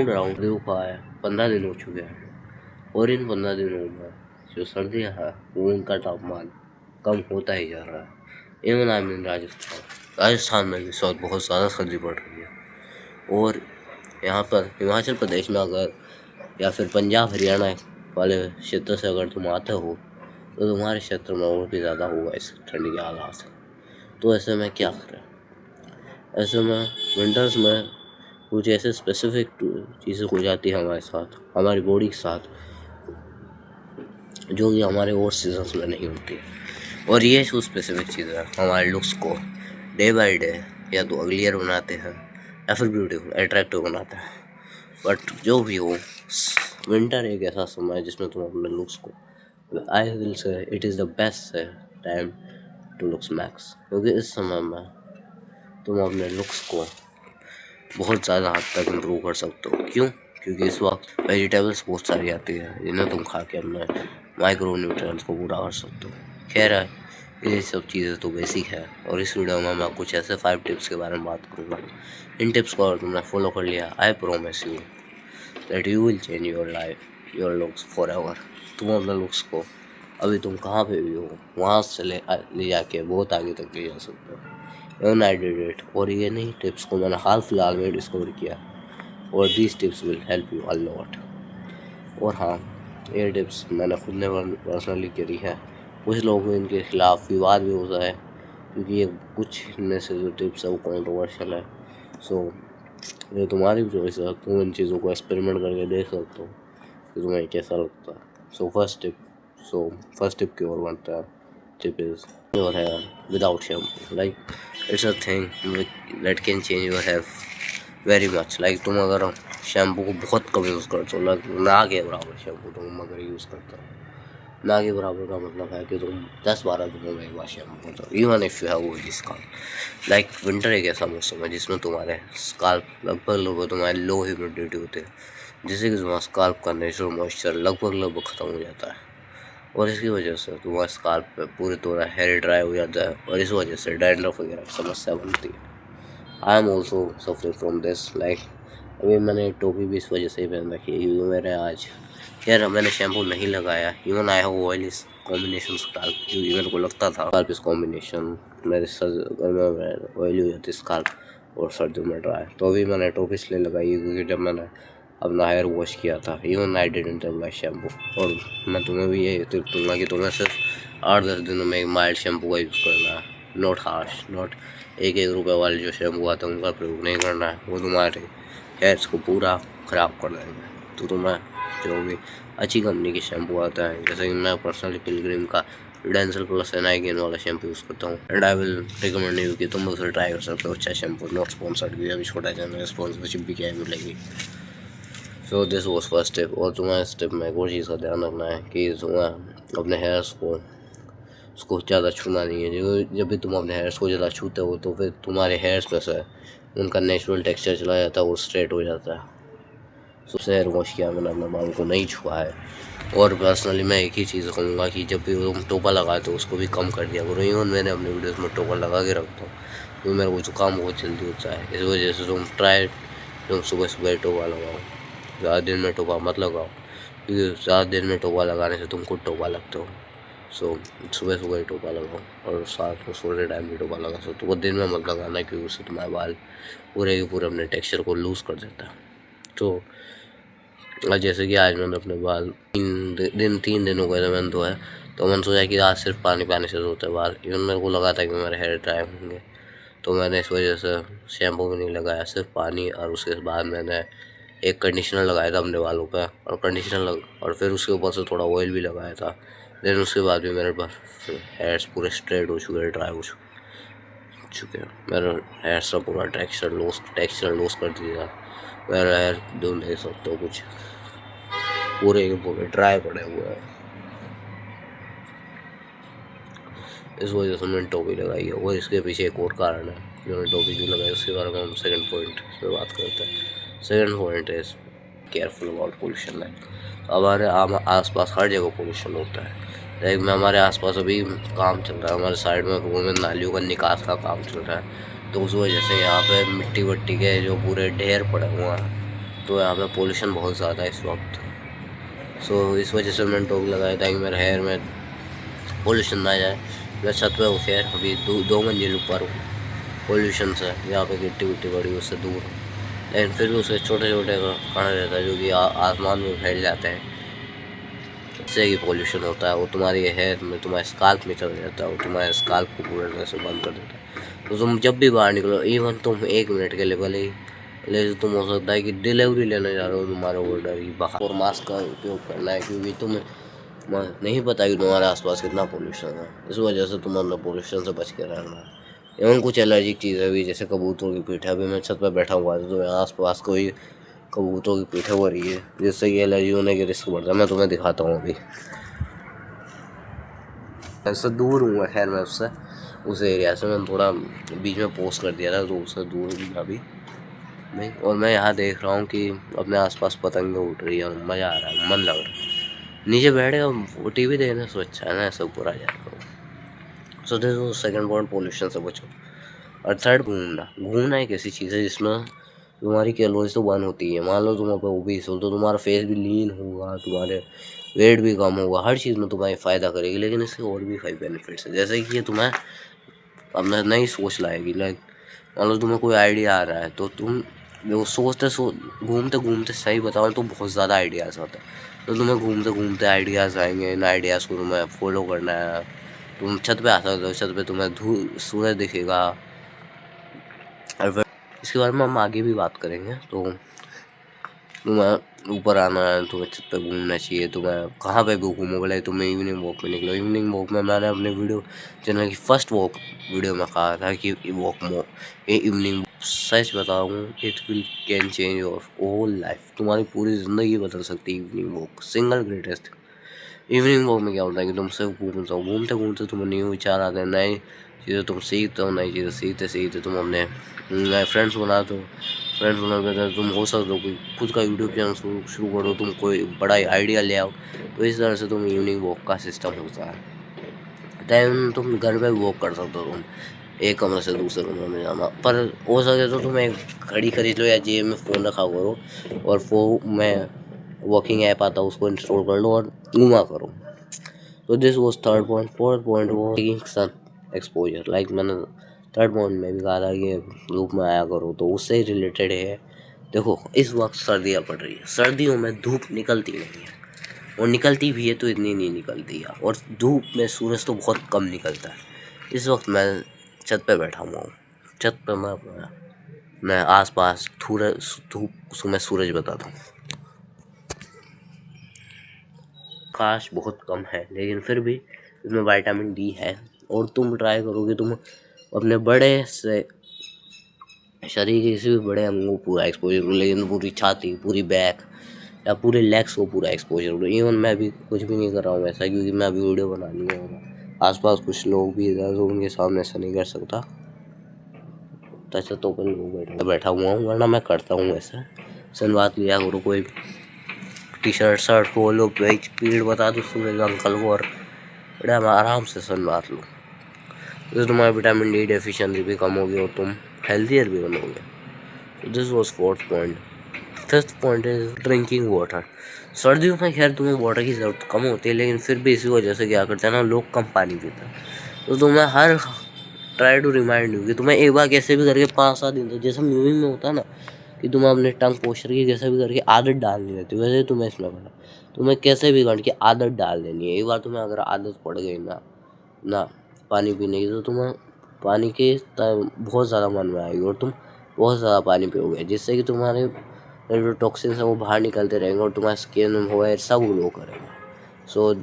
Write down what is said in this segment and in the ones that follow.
Round हुआ है 15 दिन हो चुके हैं और इन 15 दिनों में जो सर्दियाँ है वो उनका तापमान कम होता ही जा रहा है। इवन आई मीन राजस्थान में भी इस वक्त बहुत ज़्यादा सर्दी पड़ रही है। और यहाँ पर हिमाचल प्रदेश में अगर या फिर पंजाब हरियाणा वाले क्षेत्र से अगर तुम आते हो तो तुम्हारे क्षेत्र में और भी ज़्यादा होगा इस ठंडी के हालात। तो ऐसे में क्या करें? ऐसे में विंटर्स में कुछ ऐसे स्पेसिफिक चीज़ें हो जाती है हमारे साथ, हमारी बॉडी के साथ, जो कि हमारे और सीजन्स में नहीं होती। और ये जो स्पेसिफिक चीज़ें हमारे लुक्स को डे बाय डे या तो अगलियर बनाते हैं या फिर ब्यूटीफुल अट्रैक्टिव बनाते हैं। बट जो भी हो, विंटर एक ऐसा समय है जिसमें तुम अपने लुक्स को, I will say it is the best time to looks max, क्योंकि इस समय में तुम अपने लुक्स को बहुत ज़्यादा हद तक इम्प्रूव कर सकते हो। क्यों? क्योंकि इस वक्त वेजिटेबल्स बहुत सारी आती है जिन्हें तुम खा के अपने माइक्रो न्यूट्रिएंट्स को पूरा कर सकते हो। खैर है, ये सब चीज़ें तो बेसिक है और इस वीडियो में मैं कुछ ऐसे 5 टिप्स के बारे में बात करूँगा। इन टिप्स को अगर तुमने फॉलो कर लिया, I promise you that you will change your life, your looks for ever. तुम अपने लुक्स को अभी तुम कहाँ पे भी हो वहाँ से ले जाके बहुत आगे तक ले जा सकते हो। And I did it. और ये नई टिप्स को मैंने हाल फिलहाल में डिस्कवर किया और these tips will help you a lot. और हाँ, ये टिप्स मैंने खुद ने पर्सनली करी है। कुछ लोगों को इनके खिलाफ विवाद भी होता है क्योंकि ये कुछ इनमें से जो टिप्स है वो कंट्रोवर्शियल है। सो ये तुम्हारी भी चॉइस है, तुम इन चीज़ों को एक्सपेरिमेंट करके देख सकते हो कि तुम्हें कैसा लगता है। फर्स्ट टिप की ओर बढ़ते हैं। Tip is your hair without shampoo. Like it's a thing that can change your hair very much. Like तुम अगर शैम्पू को बहुत कम यूज़ करते हो, ना के बराबर शैम्पू तुम अगर यूज़ करते हो, ना के बराबर का मतलब है कि तुम 10-12 दिनों में एक बार शैम्पू करते हो। Even if you have oily scalp. Like winter एक ऐसा मौसम है जिसमें तुम्हारे स्काल्प लगभग तुम्हारे लो ह्यूमिडिटी होते हैं, जिससे कि तुम्हारा स्काल्प का नेचुरल मॉइस्चर लगभग ख़त्म हो जाता है और इसकी वजह से तुम्हारे स्काल्प पे पूरे थोड़ा हेयर ड्राई हो जाता है और इस वजह से डैंड्रफ वगैरह की समस्या बनती है। I am also suffering from this. Like अभी मैंने टोपी भी इस वजह से ही पहन रखी है क्योंकि मेरे आज यार मैंने शैम्पू नहीं लगाया। Even I have oily combination scalp, क्योंकि मेरे को लगता था स्काल्प इस कॉम्बिनेशन मेरे गर्मियों में ऑयली हो जाती स्काल्प और सर्दियों में ड्राई। तो अभी मैंने टोपी इसलिए लगाई क्योंकि जब मैंने अपना हेयर वॉश किया था, even I didn't apply shampoo. और मैं तुम्हें भी ये टिप दूँगा कि तुम्हें सिर्फ 8-10 दिनों में एक माइल्ड शैम्पू का यूज़ करना है, नॉट हार्श, नॉट 1-1 रुपये वाले जो शैम्पू आते हैं उनका प्रयोग नहीं करना है। वो तुम्हारे हेयर्स को पूरा ख़राब कर देंगे। तो तुम्हें जो भी अच्छी कंपनी के शैम्पू आता है, जैसे कि मैं पर्सनली पिलग्रिम का डेंसल प्लस एनाइगेन वाला शैम्पू यूज़ करता हूँ and I will recommend you कि तुम उसे ट्राई कर सकते हो। अच्छा शैम्पू, नॉट स्पॉन्सर्ड भी, अभी छोटा चैनल स्पॉन्सरशिप भी क्या मिलेगी। So this was first step. और तुम्हें स्टेप में एक और चीज़ का ध्यान रखना है कि तुम्हें अपने हेयर्स को उसको ज़्यादा छूना नहीं है। जब भी तुम अपने हेयर्स को ज़्यादा छूते हो तो फिर तुम्हारे हेयर्स में से उनका नेचुरल टेक्सचर चला जाता है और स्ट्रेट हो जाता है। सो हेयर वॉश किया मैंने, अपने बालों को नहीं छुआ है। और पर्सनली मैं एक ही चीज़ कहूँगा कि जब भी तुम टोपा लगाते हो उसको भी कम कर दिया करो। इवन मैंने अपने वीडियोज़ में टोपा लगा के रखता हूँ क्योंकि मेरे को जुकाम बहुत जल्दी होता है। इस वजह से तुम सुबह सुबह टोपा लगाओ, ज़्यादा दिन में टोपा मत लगाओ क्योंकि ज़्यादा दिन में टोपा लगाने से तुम खुद टोपा लगते हो। सो सुबह सुबह ही टोपा लगाओ और साथ में सोने टाइम भी टोपा लगा सकते हो। दिन में मत लगाना क्योंकि उससे तुम्हारे बाल पूरे के पूरे अपने टेक्सचर को लूज़ कर देता है। तो जैसे कि आज मैंने अपने बाल 3 दिनों को मैंने धोया, तो मैंने सोचा कि आज सिर्फ पानी से धोते बाल। इवन मेरे को लगा था कि मेरे हेयर ड्राई होंगे, तो मैंने इस वजह से शैम्पू भी नहीं लगाया, सिर्फ पानी। और उसके बाद मैंने एक कंडीशनर लगाया था अपने बालों पे और फिर उसके ऊपर से थोड़ा ऑयल भी लगाया था। देन उसके बाद भी मेरे पास हेयर्स पूरे स्ट्रेट हो चुके हैं, ड्राई हो चुके हैं। मेरे हेयर्स का पूरा टेक्सचर लॉस कर दिया। मेरा हेयर तुम देख सकते हो कुछ पूरे के पूरे ड्राई पड़े हुए हैं। इस वजह से मैंने टोपी लगाई है और इसके पीछे एक और कारण है जो मैंने टोपी क्यों लगाई, उसके बारे में हम सेकंड पॉइंट पे बात करते हैं। Second point is careful about pollution. हमारे आसपास हर जगह पोल्यूशन होता है। लाइक में हमारे आसपास अभी काम चल रहा है, हमारे साइड में रोड में नालियों का निकास का काम चल रहा है, तो उस वजह से यहाँ पे मिट्टी वट्टी के जो पूरे ढेर पड़े हुए हैं, तो यहाँ पे पोल्यूशन बहुत ज़्यादा है इस वक्त। सो इस वजह से मैंने टोक लगाया था कि मेरे हेयर में पोल्यूशन ना जाए। मैं छत पे हूँ, खैर अभी दो मंजिल ऊपर हूँ, पोल्यूशन से यहाँ पे गिट्टी विट्टी पड़ी उससे दूर, लेकिन फिर भी उसके छोटे छोटे कण रहता है जो कि आसमान में फैल जाते हैं, इससे ही पोल्यूशन होता है। वो तुम्हारी हेयर में, तुम्हारे स्काल्प में चल जाता है, वो तुम्हारे स्काल्प को पूरी तरह से बंद कर देता है। तो तुम जब भी बाहर निकलो, इवन तुम 1 मिनट के लिए भले ही ले, तुम हो सकता है कि डिलीवरी लेने जा रहे हो, तुम्हारा ऑर्डर ही बाहर, और मास्क का उपयोग करना है, क्योंकि तुम्हें नहीं पता कि तुम्हारे आसपास कितना पोल्यूशन है। इस वजह से तुम अपना पोल्यूशन से बच के रहना है। एवं कुछ एलर्जिक चीज़ें भी, जैसे कबूतरों की पीठ है। अभी मैं छत पर बैठा हुआ है तो आस पास कोई कबूतरों की पीठ हो रही है, जिससे कि एलर्जी होने की रिस्क बढ़ता है। मैं तुम्हें दिखाता हूँ अभी, ऐसे दूर हूँ मैं, खैर मैं उससे, उस एरिया से मैंने थोड़ा बीच में पोस्ट कर दिया था, तो उससे दूर हूँ अभी नहीं। और मैं यहाँ देख रहा हूँ कि अपने आसपास पतंगें उड़ रही है और मज़ा आ रहा है, मन लग रहा है। नीचे बैठे वो टीवी देखने से अच्छा है ना, ऐसा ऊपर आ जाए करो। So this second point, pollution से बचो। और थर्ड, घूमना एक ऐसी चीज़ है जिसमें तुम्हारी कैलोरीज तो बर्न होती है। मान लो तुम अब ओबीस हो तो तुम्हारा फेस भी लीन होगा, तुम्हारे वेट भी कम होगा, हर चीज़ में तुम्हारी फ़ायदा करेगी। लेकिन इसके और भी 5 बेनिफिट्स है, जैसे कि ये तुम्हें अपना नई सोच लाएगी। लाइक मान लो तुम्हें कोई आइडिया आ रहा है तो तुम वो घूमते घूमते, सही बताओ तो बहुत ज़्यादा आइडियाज़ आता है, तो तुम्हें घूमते घूमते आइडियाज़ आएंगे। इन आइडियाज़ को तुम्हें फॉलो करना है। तुम छत पे आ सकते हो, छत पे तुम्हें सूरज दिखेगा। और इसके बारे में हम आगे भी बात करेंगे। तो तुम्हें ऊपर आना है, तुम्हें छत पे घूमना चाहिए। तुम्हें कहाँ पे भी घूमो, बोले तुम्हें इवनिंग वॉक में निकलो। इवनिंग वॉक में मैंने अपने वीडियो चैनल की फर्स्ट वॉक वीडियो में कहा था कि ये इवनिंग, सच बताऊँ, it will can change your whole life. तुम्हारी पूरी ज़िंदगी बदल सकती है evening walk, single greatest. Evening walk में क्या होता है कि तुम सिर्फ घूमते हो, घूमते घूमते तुम्हें न्यू विचार आते हैं, नए चीज़ें तुम सीखते हो, नई चीज़ें सीखते सीखते तुम अपने नए फ्रेंड्स बनाते हो। फ्रेंड्स बनाते तुम हो सकते हो कोई खुद का यूट्यूब चैनल शुरू करो, तुम कोई बड़ा आइडिया ले आओ। तो इस तरह से तुम इवनिंग वॉक का सिस्टम होता है। दैन तुम घर पे वॉक कर सकते हो, तुम एक कमरे से दूसरे कमरे में जाना। पर हो सके तो तुम एक घड़ी खरीद लो या जेब में फ़ोन रखा करो, और में वॉकिंग ऐप आता है उसको इंस्टॉल कर लो और घूमा करो। तो this was third point. Fourth point वो टेकिंग सन एक्सपोजर। लाइक मैंने थर्ड पॉइंट में भी कहा था कि धूप में आया करो, तो उससे रिलेटेड है। देखो इस वक्त सर्दियाँ पड़ रही है, सर्दियों में धूप निकलती नहीं है, और निकलती भी है तो इतनी नहीं निकलती है, और धूप में सूरज तो बहुत कम निकलता है। इस वक्त मैं छत पे बैठा हुआ हूँ, छत पे मैं आसपास धूप में सूरज बताता हूँ। काश बहुत कम है, लेकिन फिर भी इसमें विटामिन डी है। और तुम ट्राई करोगे, तुम अपने बड़े से शरीर के किसी भी बड़े अंग को पूरा एक्सपोजर करो, लेकिन पूरी छाती, पूरी बैक या पूरे लेग्स को पूरा एक्सपोजर करो। इवन मैं भी कुछ भी नहीं कर रहा हूँ ऐसा, क्योंकि मैं अभी वीडियो बनानी है और आसपास कुछ लोग भी इधर, तो उनके सामने ऐसा नहीं कर सकता। अच्छा तो अपन लोग बैठा हुआ हूँ, वरना मैं करता हूँ ऐसा। सन बात लिया करो, कोई टी शर्ट खोलो, पीड़ बता दो सूरज अंकल को, और बड़ा आराम से सन बात लो। तो तुम्हारी विटामिन डी डेफिशिएंसी भी कम होगी और तुम हेल्थियर भी बनोगे। तो this was fourth point. Fifth point is drinking water. सर्दियों में खैर तुम्हें वाटर की ज़रूरत कम होती है, लेकिन फिर भी इसी वजह से क्या करते हैं ना, लोग कम पानी पीते हैं। तो तुम्हें हर ट्राई टू रिमाइंड यू कि तुम्हें एक बार कैसे भी करके 5-7 दिन तक, जैसे म्यूजिक में होता है ना कि तुम्हें अपने टंग पोस्चर की कैसे भी करके आदत डालनी रहती है, वैसे तुम्हें इसमें करना, तुम्हें कैसे भी करके आदत डाल देनी है। एक बार तुम्हें अगर आदत पड़ गई ना पानी पीने की, तो तुम्हें पानी के बहुत ज़्यादा मन में आएगी और तुम बहुत ज़्यादा पानी पियोगे, जिससे कि तुम्हारे जो टॉक्सिन्स हैं वो बाहर निकलते रहेंगे और तुम्हारा स्किन हेयर सब ग्लो करेगा। सो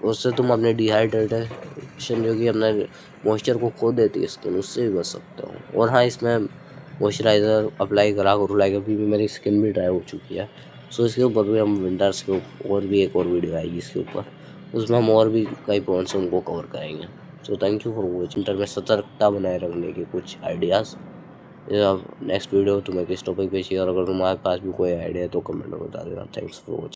उससे तुम अपने डिहाइड्रेशन, जो कि अपना मॉइस्चर को खो देती है स्किन, उससे भी बच सकते हो। और हाँ, इसमें मॉइस्चराइज़र अप्लाई करा करो। लाइक अभी भी मेरी स्किन भी ड्राई हो चुकी है। सो इसके ऊपर भी हम विंटर्स के और भी एक और वीडियो आएगी इसके ऊपर, उसमें हम और भी कई पॉइंट्स उनको कवर करेंगे। So thank you for watching. Winter में सतर्कता बनाए रखने के कुछ आइडियाज़। नेक्स्ट वीडियो तुम्हें किस टॉपिक पे चाहिए, और अगर तुम्हारे पास भी कोई आइडिया है तो कमेंट में बता देना। Thanks for watching.